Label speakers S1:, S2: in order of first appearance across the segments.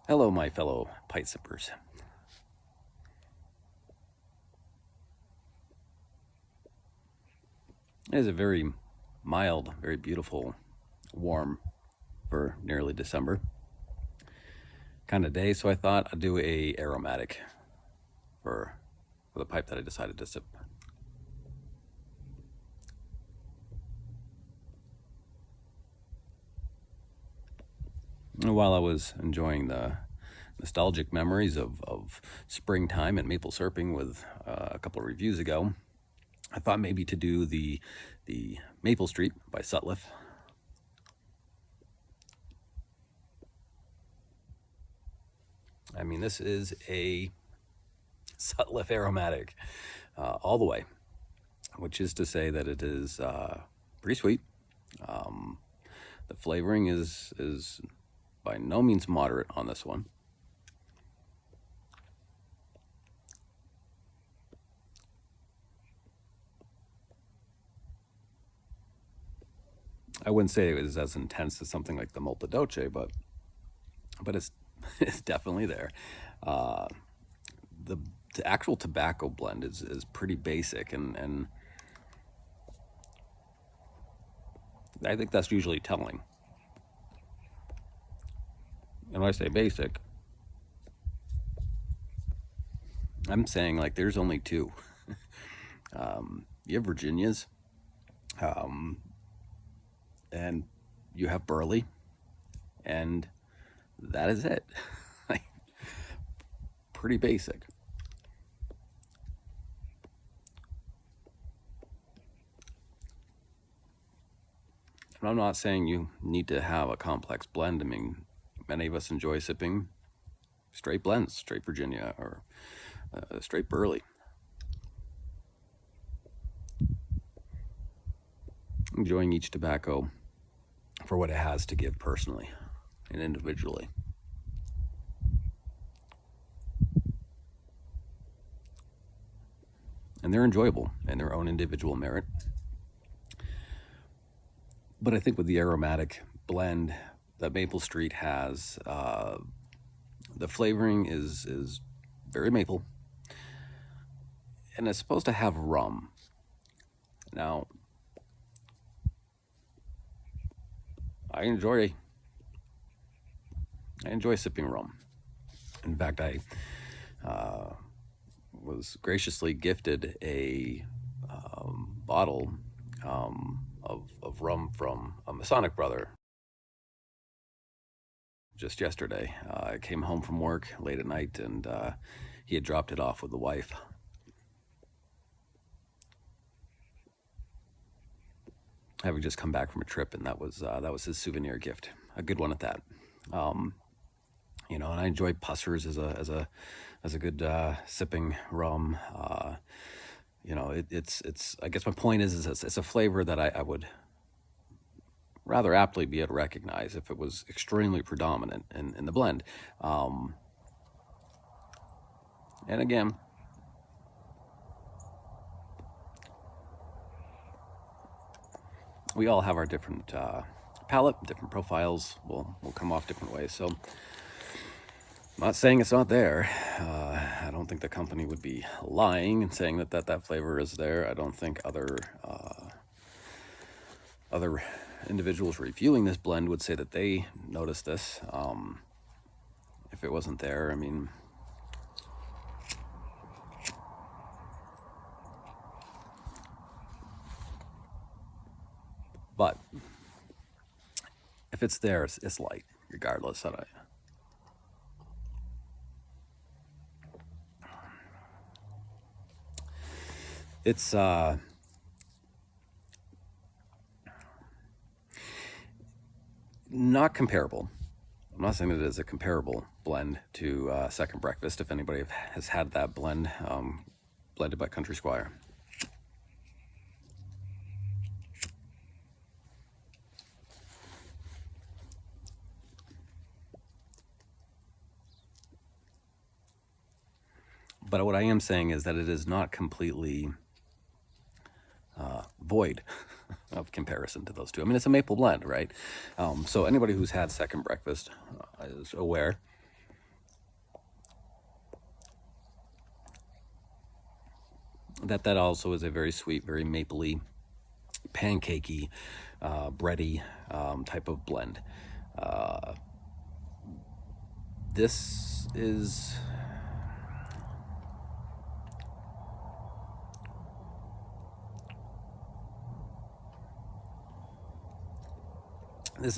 S1: Hello, my fellow pint sippers. It is a very mild, very beautiful, warm for nearly December kind of day, so I thought I'd do a aromatic for the pipe that I decided to sip. And while I was enjoying the nostalgic memories of springtime and maple syrping with a couple of reviews ago, I thought maybe to do the Maple Street by Sutliff. I mean, this is a Sutliff aromatic all the way, which is to say that it is pretty sweet. The flavoring is by no means moderate on this one. I wouldn't say it was as intense as something like the Molto Dolce, but it's it's definitely there. The actual tobacco blend is pretty basic, and I think that's usually telling. And when I say basic, I'm saying like there's only two. You have Virginias, and you have Burley, and that is it. Pretty basic. And I'm not saying you need to have a complex blend. I mean, many of us enjoy sipping straight blends, straight Virginia or straight Burley. Enjoying each tobacco for what it has to give personally and individually. And they're enjoyable in their own individual merit. But I think with the aromatic blend that Maple Street has, the flavoring is very maple, and it's supposed to have rum. Now, I enjoy sipping rum. In fact, I was graciously gifted a bottle of rum from a Masonic brother just yesterday. I came home from work late at night, and he had dropped it off with the wife. Having just come back from a trip, and that was his souvenir gift, a good one at that. And I enjoy Pussers as a good sipping rum. It's I guess my point is it's a flavor that I would rather aptly be able to recognize if it was extremely predominant in the blend. And again, we all have our different palate, different profiles. Will come off different ways. So, I'm not saying it's not there. I don't think the company would be lying and saying that flavor is there. I don't think other individuals reviewing this blend would say that they noticed this. If it wasn't there, I mean, but if it's there, it's light, regardless. It's not comparable. I'm not saying that it is a comparable blend to Second Breakfast. If anybody has had that blend, blended by Country Squire. But what I am saying is that it is not completely void of comparison to those two. I mean, it's a maple blend, right? So anybody who's had Second Breakfast is aware that also is a very sweet, very mapley, pancakey, bready type of blend. This is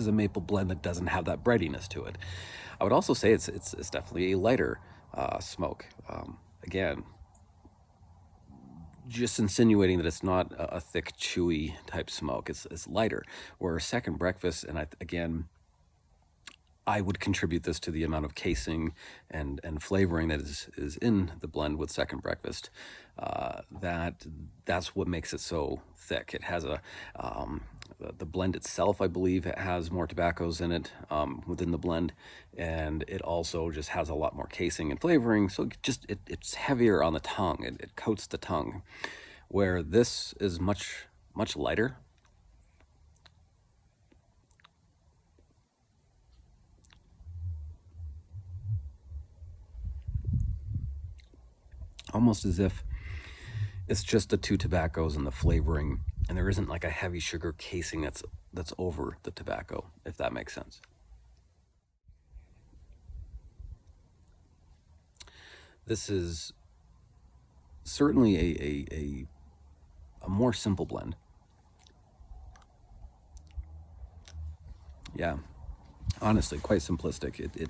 S1: a maple blend that doesn't have that breadiness to it. I would also say it's definitely a lighter smoke. Again, just insinuating that it's not a thick, chewy type smoke. It's lighter. Where second breakfast, and again, I would contribute this to the amount of casing and flavoring that is in the blend with second breakfast. That's what makes it so thick. It has the blend itself, I believe, it has more tobaccos in it within the blend, and it also just has a lot more casing and flavoring. So it's heavier on the tongue. It coats the tongue, where this is much lighter. Almost as if it's just the two tobaccos and the flavoring, and there isn't like a heavy sugar casing that's over the tobacco, if that makes sense. This is certainly a more simple blend. Yeah, honestly, quite simplistic. It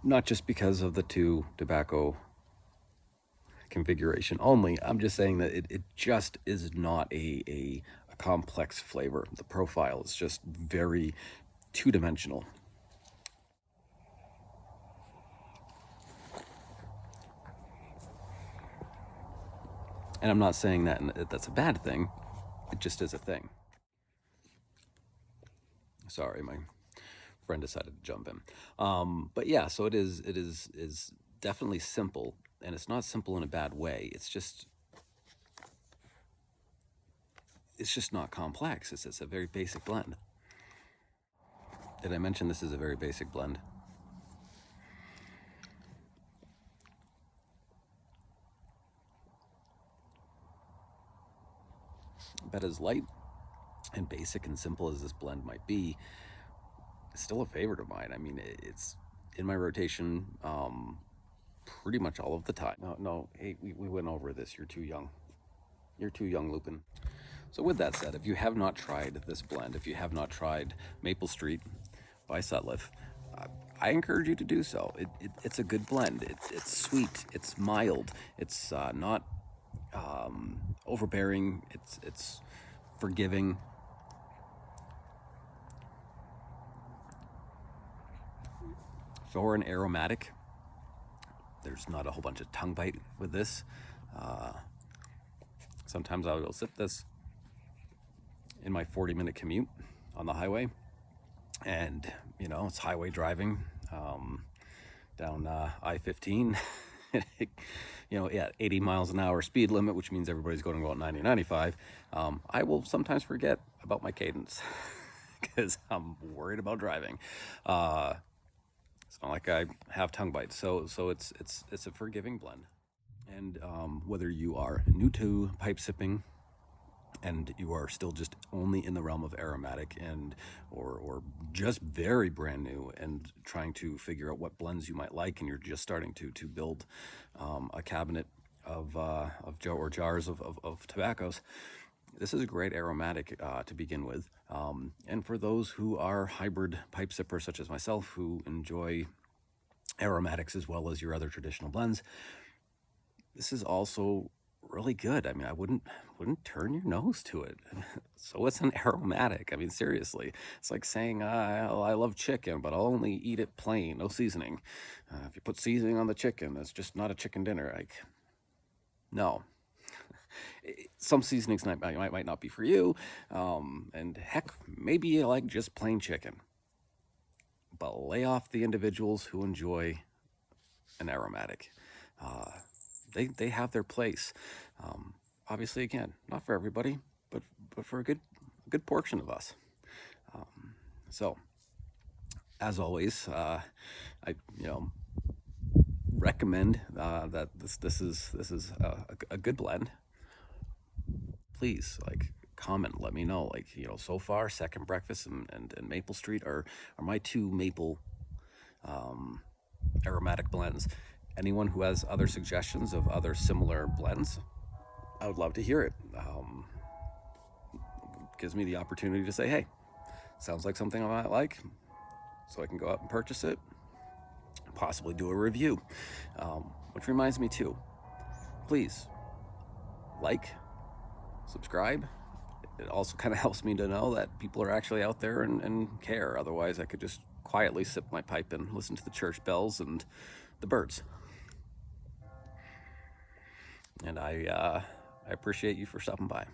S1: not just because of the two tobacco configuration only. I'm just saying that it just is not a complex flavor. The profile is just very two-dimensional. And I'm not saying that's a bad thing. It just is a thing. Sorry, my friend decided to jump in. But yeah, so it is definitely simple, and it's not simple in a bad way. It's just not complex. It's a very basic blend. Did I mention this is a very basic blend? But as light and basic and simple as this blend might be, it's still a favorite of mine. I mean, it's in my rotation pretty much all of the time. No, hey, we went over this. You're too young. You're too young, Lupin. So with that said, if you have not tried this blend, if you have not tried Maple Street by Sutliff, I encourage you to do so. It's a good blend. It's sweet. It's mild. It's not overbearing. It's forgiving. For an aromatic, there's not a whole bunch of tongue bite with this. Sometimes I will sip this in my 40-minute commute on the highway, and it's highway driving down I-15. Yeah, 80 miles an hour speed limit, which means everybody's going to go at 90, 95. I will sometimes forget about my cadence because I'm worried about driving. It's not like I have tongue bites, so it's a forgiving blend. And whether you are new to pipe sipping and you are still just only in the realm of aromatic or just very brand new and trying to figure out what blends you might like, and you're just starting to build a cabinet of jars of tobaccos, this is a great aromatic to begin with. And for those who are hybrid pipe sippers such as myself, who enjoy aromatics as well as your other traditional blends, this is also really good. I mean, I wouldn't turn your nose to it. So it's an aromatic. I mean, seriously, it's like saying I love chicken, but I'll only eat it plain, no seasoning. If you put seasoning on the chicken, that's just not a chicken dinner. Like, no. Some seasonings might not be for you, and heck, maybe you like just plain chicken. But lay off the individuals who enjoy an aromatic. They have their place. Obviously, again, not for everybody, but for a good portion of us. So, as always, I recommend that this is a good blend, please comment, let me know. So far, Second Breakfast and Maple Street are my two maple aromatic blends. Anyone who has other suggestions of other similar blends, I would love to hear it. Gives me the opportunity to say, hey, sounds like something I might like, so I can go out and purchase it, possibly do a review. Which reminds me too, please subscribe. It also kind of helps me to know that people are actually out there and care. Otherwise, I could just quietly sip my pipe and listen to the church bells and the birds. And I appreciate you for stopping by.